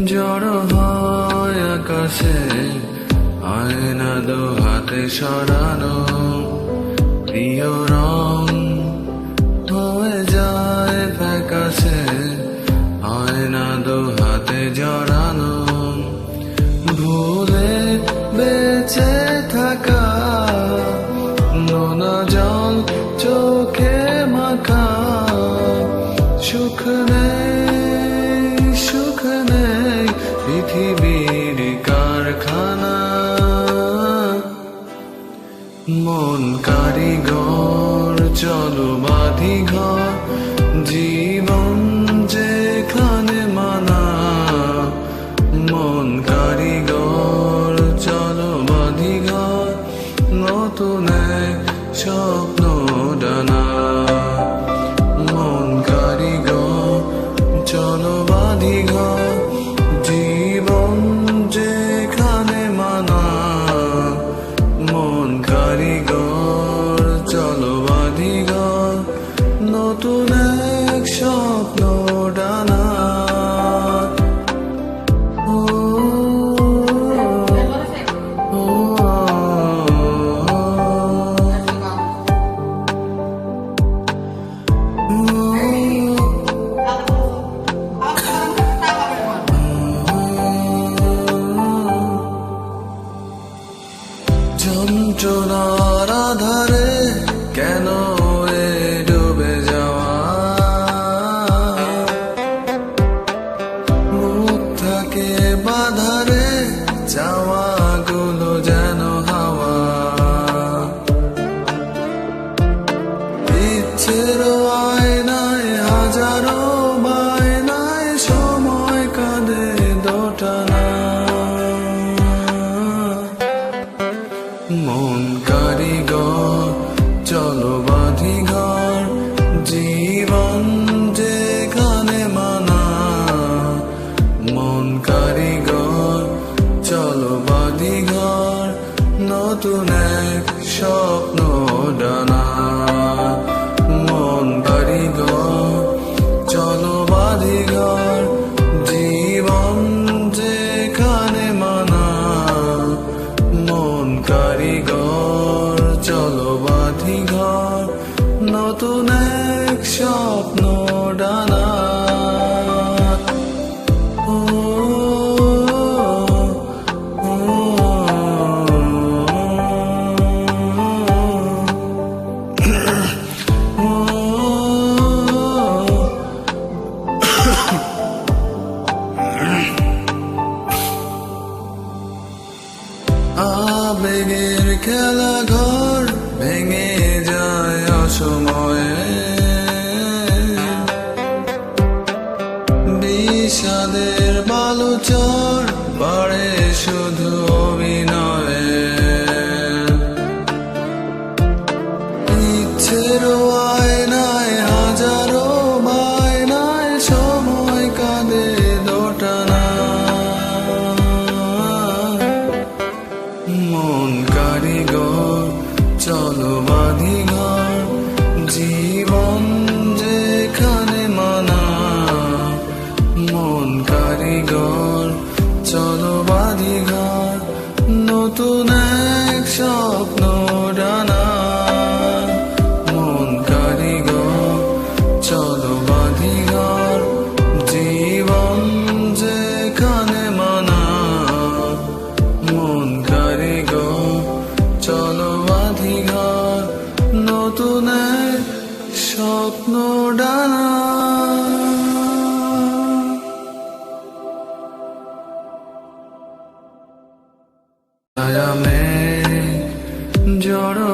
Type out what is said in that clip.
জড়ো হয় আকাশে, আয়না দু হাতে সরানো, প্রিয় রং হয়ে যায় ফ্যাকাশে, আয়না দু হাতে জড়ানো। ভুলে বেঁচে থাকা, নোনা জল চোখে মাখা, সুখ নেই সুখ নেই পৃথিবীর কারখানা। মন কারিগর চলো বাঁধি ঘর, জীবন যেখানে মানা। মন কারিগর চলো বাঁধি ঘর, নতুন এক স্বপ্ন ডানা। মন কারিগর চলো বাঁধি ঘর, জীবন যেখানে মানা। মন কারিগর চলো বাঁধি ঘর, নতুন এক স্বপ্ন ডানা। যন্ত্রণার আধারে কেন এ ডুবে যাওয়া, মুখ থাকে বাধারে চাওয়া গুলো যেন হাওয়া। ইচ্ছের আয়নায় হাজারো বায়নায় সময় কাঁদে দোটানা। মন কারিগর চলো বাঁধি ঘর, জীবন যেখানে মানা। মন কারিগর চলো বাঁধি ঘর, নতুন এক স্বপ্ন ডানা। মন কারিগর চলো বাঁধি ঘর, জীবন যেখানে মানা। মন কারিগর চলো বাঁধি ঘর, নতুন এক স্বপ্ন ডানা। আবেগের খেলা ঘর ভেঙে যায় অসময়ে, বিষাদের বালুচর বাড়ে শুধু অভিনয়ে। ইচ্ছের আয়নায় হাজারো বায়নায় সময় কাঁদে দোটানা। মন কারিগর চলো বাঁধি ঘর, জীবন যেখানে মানা। মন কারিগর চলো বাঁধি ঘর, নতুন এক স্বপ্ন ডানা। মন কারিগর চলো বাঁধি ঘর, জীবন যেখানে মানা। মন কারিগর চলো বাঁধি ঘর, নতুন এক স্বপ্ন ডানা। ছায়া মেঘ জড়ো